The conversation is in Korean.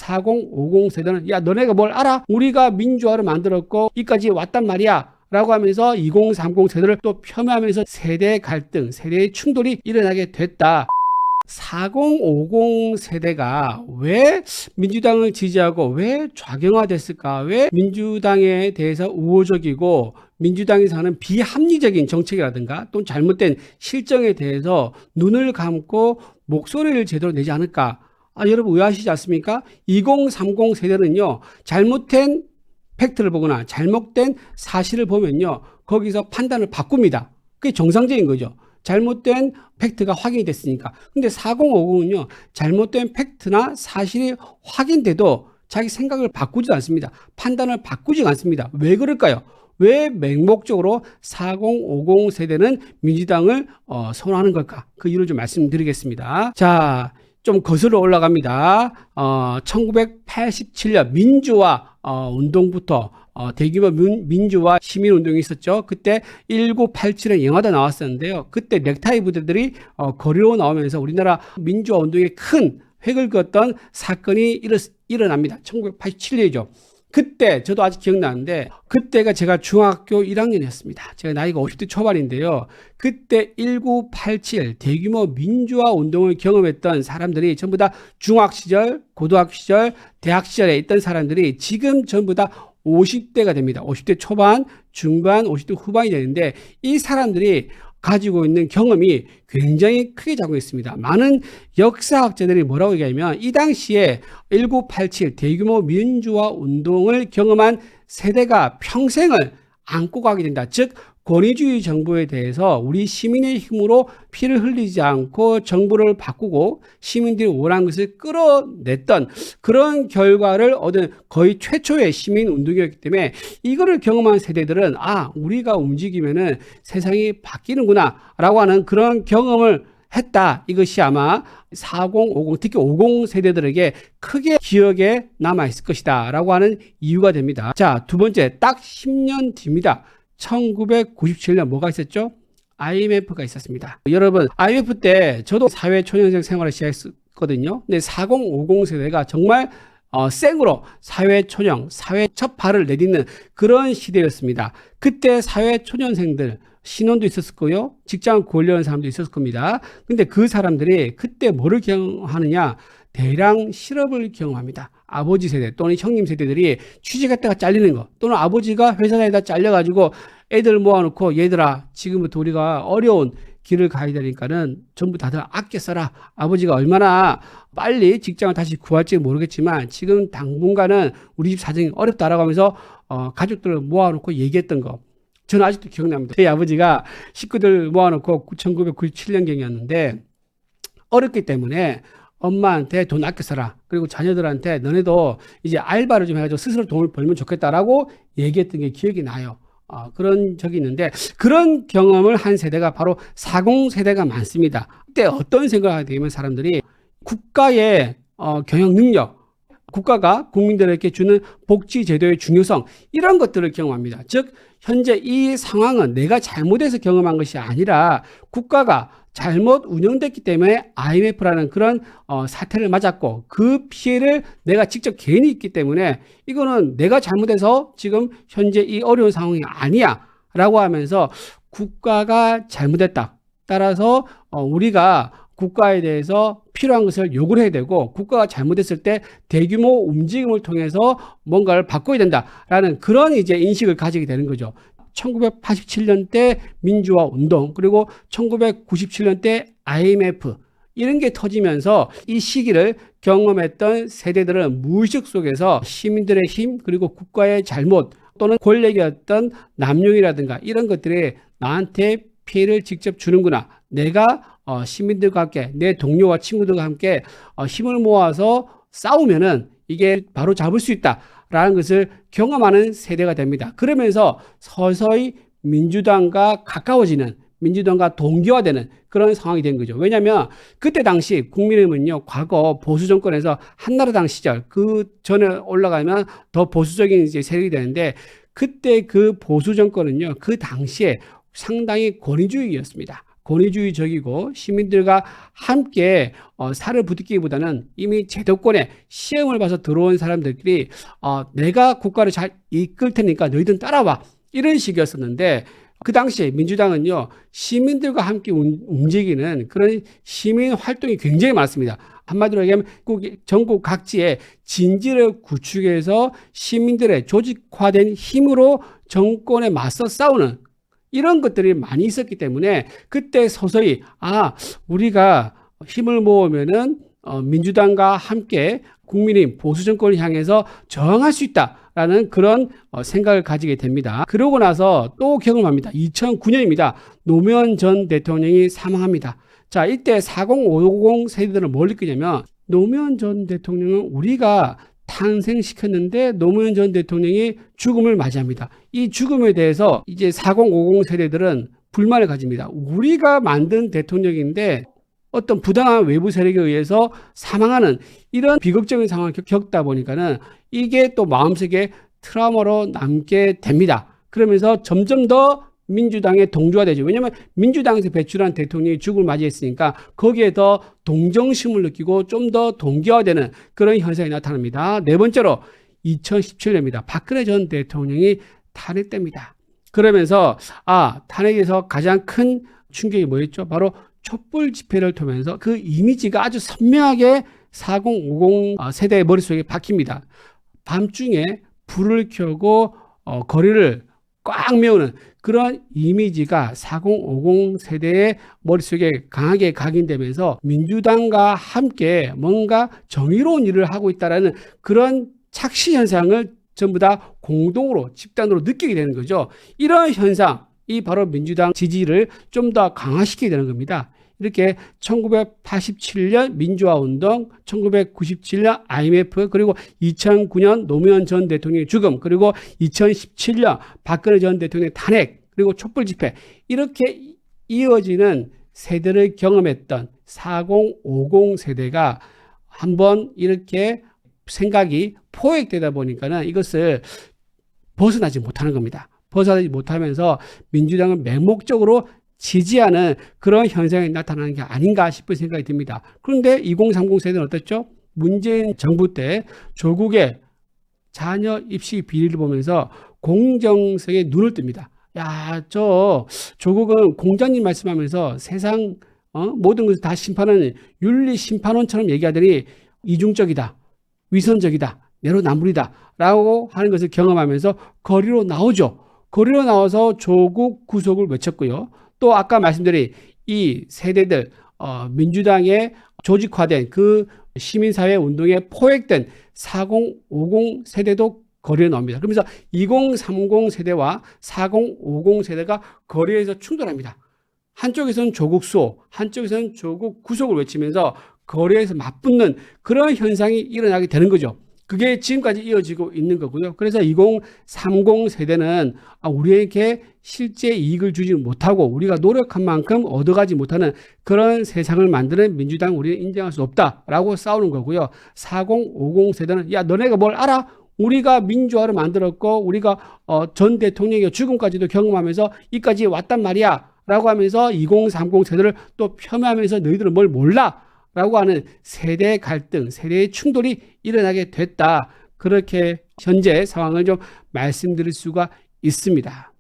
40, 50 세대는 야 너네가 뭘 알아? 우리가 민주화를 만들었고 이까지 왔단 말이야 라고 하면서 20, 30 세대를 또 폄하하면서 세대 갈등, 세대의 충돌이 일어나게 됐다. 40, 50 세대가 왜 민주당을 지지하고 왜 좌경화됐을까? 왜 민주당에 대해서 우호적이고 민주당에서 하는 비합리적인 정책이라든가 또는 잘못된 실정에 대해서 눈을 감고 목소리를 제대로 내지 않을까? 여러분 의아하시지 않습니까? 20, 30 세대는요, 잘못된 팩트를 보거나 잘못된 사실을 보면요, 거기서 판단을 바꿉니다. 그게 정상적인 거죠. 잘못된 팩트가 확인이 됐으니까. 근데 40, 50은요, 잘못된 팩트나 사실이 확인돼도 자기 생각을 바꾸지 않습니다. 판단을 바꾸지 않습니다. 왜 그럴까요? 왜 맹목적으로 40, 50 세대는 민주당을 선호하는 걸까? 그 이유를 좀 말씀드리겠습니다. 자, 좀 거슬러 올라갑니다. 1987년 민주화 운동부터 대규모 민주화 시민운동이 있었죠. 그때 1987에 영화도 나왔었는데요. 그때 넥타이 부대들이 거리로 나오면서 우리나라 민주화 운동에 큰 획을 그었던 사건이 일어납니다. 1987년이죠. 그때 저도 아직 기억나는데 그때가 제가 중학교 1학년이었습니다. 제가 나이가 50대 초반인데요. 그때 1987 대규모 민주화 운동을 경험했던 사람들이 전부 다 중학 시절, 고등학교 시절, 대학 시절에 있던 사람들이 지금 전부 다 50대가 됩니다. 50대 초반, 중반, 50대 후반이 되는데 이 사람들이 가지고 있는 경험이 굉장히 크게 작용했습니다. 많은 역사학자들이 뭐라고 얘기하냐면 이 당시에 1987 대규모 민주화 운동을 경험한 세대가 평생을 안고 가게 된다. 즉 권위주의 정부에 대해서 우리 시민의 힘으로 피를 흘리지 않고 정부를 바꾸고 시민들이 원하는 것을 끌어냈던 그런 결과를 얻은 거의 최초의 시민운동이었기 때문에 이거를 경험한 세대들은 우리가 움직이면은 세상이 바뀌는구나 라고 하는 그런 경험을 했다. 이것이 아마 40, 50, 특히 50 세대들에게 크게 기억에 남아있을 것이다 라고 하는 이유가 됩니다. 자, 두 번째, 딱 10년 뒤입니다. 1997년 뭐가 있었죠? IMF가 있었습니다. 여러분, IMF 때 저도 사회초년생 생활을 시작했거든요. 근데 40, 50 세대가 정말 생으로 사회초년, 사회 첫 발을 내딛는 그런 시대였습니다. 그때 사회초년생들, 신혼도 있었을 거요. 직장을 구하려는 사람도 있었을 겁니다. 근데 그 사람들이 그때 뭐를 경험하느냐? 대량 실업을 경험합니다. 아버지 세대 또는 형님 세대들이 취직했다가 잘리는 거 또는 아버지가 회사 다니다 잘려가지고 애들 모아놓고 얘들아 지금부터 우리가 어려운 길을 가야 되니까는 전부 다들 아껴 써라. 아버지가 얼마나 빨리 직장을 다시 구할지 모르겠지만 지금 당분간은 우리 집 사정이 어렵다라고 하면서 가족들을 모아놓고 얘기했던 거. 저는 아직도 기억납니다. 저희 아버지가 식구들 모아놓고 1997년경이었는데 어렵기 때문에 엄마한테 돈 아껴 써라. 그리고 자녀들한테 너네도 이제 알바를 좀 해가지고 스스로 돈을 벌면 좋겠다라고 얘기했던 게 기억이 나요. 그런 적이 있는데 그런 경험을 한 세대가 바로 40 세대가 많습니다. 그때 어떤 생각을 하게 되면 사람들이 국가의 경영 능력, 국가가 국민들에게 주는 복지 제도의 중요성 이런 것들을 경험합니다. 즉 현재 이 상황은 내가 잘못해서 경험한 것이 아니라 국가가 잘못 운영됐기 때문에 IMF라는 그런 사태를 맞았고 그 피해를 내가 직접 개인이 있기 때문에 이거는 내가 잘못해서 지금 현재 이 어려운 상황이 아니야 라고 하면서 국가가 잘못했다. 따라서 우리가 국가에 대해서 필요한 것을 요구를 해야 되고 국가가 잘못했을 때 대규모 움직임을 통해서 뭔가를 바꿔야 된다라는 그런 이제 인식을 가지게 되는 거죠. 1987년대 민주화 운동 그리고 1997년대 IMF 이런 게 터지면서 이 시기를 경험했던 세대들은 무의식 속에서 시민들의 힘 그리고 국가의 잘못 또는 권력의 어떤 남용이라든가 이런 것들이 나한테 피해를 직접 주는구나. 내가 시민들과 함께 내 동료와 친구들과 함께 힘을 모아서 싸우면은 이게 바로 잡을 수 있다라는 것을 경험하는 세대가 됩니다. 그러면서 서서히 민주당과 가까워지는 민주당과 동기화되는 그런 상황이 된 거죠. 왜냐하면 그때 당시 국민의힘은요 과거 보수 정권에서 한나라당 시절 그 전에 올라가면 더 보수적인 이제 세력이 되는데 그때 그 보수 정권은요 그 당시에 상당히 권위주의였습니다. 권위주의적이고 시민들과 함께 살을 부딪히기보다는 이미 제도권에 시험을 봐서 들어온 사람들끼리 내가 국가를 잘 이끌 테니까 너희들은 따라와, 이런 식이었었는데, 그 당시에 민주당은요, 시민들과 함께 움직이는 그런 시민 활동이 굉장히 많았습니다. 한마디로 얘기하면 전국 각지에 진지를 구축해서 시민들의 조직화된 힘으로 정권에 맞서 싸우는 이런 것들이 많이 있었기 때문에 그때 서서히 우리가 힘을 모으면은 민주당과 함께 국민의힘 보수 정권을 향해서 저항할 수 있다라는 그런 생각을 가지게 됩니다. 그러고 나서 또 경험합니다. 2009년입니다. 노무현 전 대통령이 사망합니다. 자, 이때 4050 세대들은 뭘 느끼냐면, 노무현 전 대통령은 우리가 탄생시켰는데 노무현 전 대통령이 죽음을 맞이합니다. 이 죽음에 대해서 이제 4050 세대들은 불만을 가집니다. 우리가 만든 대통령인데 어떤 부당한 외부 세력에 의해서 사망하는 이런 비극적인 상황을 겪다 보니까는 이게 또 마음속에 트라우마로 남게 됩니다. 그러면서 점점 더 민주당에 동조가 되죠. 왜냐하면 민주당에서 배출한 대통령이 죽음을 맞이했으니까 거기에 더 동정심을 느끼고 좀 더 동기화되는 그런 현상이 나타납니다. 네 번째로 2017년입니다. 박근혜 전 대통령이 탄핵됩니다. 그러면서 탄핵에서 가장 큰 충격이 뭐였죠? 바로 촛불 집회를 통해서 그 이미지가 아주 선명하게 4050 세대의 머릿속에 박힙니다. 밤중에 불을 켜고 거리를 꽉 메우는 그런 이미지가 4050 세대의 머릿속에 강하게 각인되면서 민주당과 함께 뭔가 정의로운 일을 하고 있다는 그런 착시 현상을 전부 다 공동으로 집단으로 느끼게 되는 거죠. 이런 현상이 바로 민주당 지지를 좀 더 강화시키게 되는 겁니다. 이렇게 1987년 민주화운동, 1997년 IMF, 그리고 2009년 노무현 전 대통령의 죽음, 그리고 2017년 박근혜 전 대통령의 탄핵, 그리고 촛불 집회, 이렇게 이어지는 세대를 경험했던 4050 세대가 한번 이렇게 생각이 포획되다 보니까는 이것을 벗어나지 못하는 겁니다. 벗어나지 못하면서 민주당은 맹목적으로 지지하는 그런 현상이 나타나는 게 아닌가 싶은 생각이 듭니다. 그런데 2030 세대는 어떻죠? 문재인 정부 때 조국의 자녀 입시 비리를 보면서 공정성에 눈을 뜹니다. 조국은 공자님 말씀하면서 세상 모든 것을 다 심판하는 윤리심판원처럼 얘기하더니 이중적이다, 위선적이다, 내로남불이다 라고 하는 것을 경험하면서 거리로 나오죠. 거리로 나와서 조국 구속을 외쳤고요. 또 아까 말씀드린 이 세대들, 민주당의 조직화된 그 시민사회 운동에 포획된 4050 세대도 거리에 나옵니다. 그러면서 2030 세대와 4050 세대가 거리에서 충돌합니다. 한쪽에서는 조국 수호, 한쪽에서는 조국 구속을 외치면서 거리에서 맞붙는 그런 현상이 일어나게 되는 거죠. 그게 지금까지 이어지고 있는 거고요. 그래서 2030 세대는 우리에게 실제 이익을 주지 못하고 우리가 노력한 만큼 얻어가지 못하는 그런 세상을 만드는 민주당 우리는 인정할 수 없다라고 싸우는 거고요. 4050 세대는 너네가 뭘 알아? 우리가 민주화를 만들었고 우리가 전 대통령의 죽음까지도 경험하면서 이까지 왔단 말이야 라고 하면서 2030 세대를 또 폄하하면서 너희들은 뭘 몰라? 라고 하는 세대 갈등, 세대의 충돌이 일어나게 됐다. 그렇게 현재 상황을 좀 말씀드릴 수가 있습니다.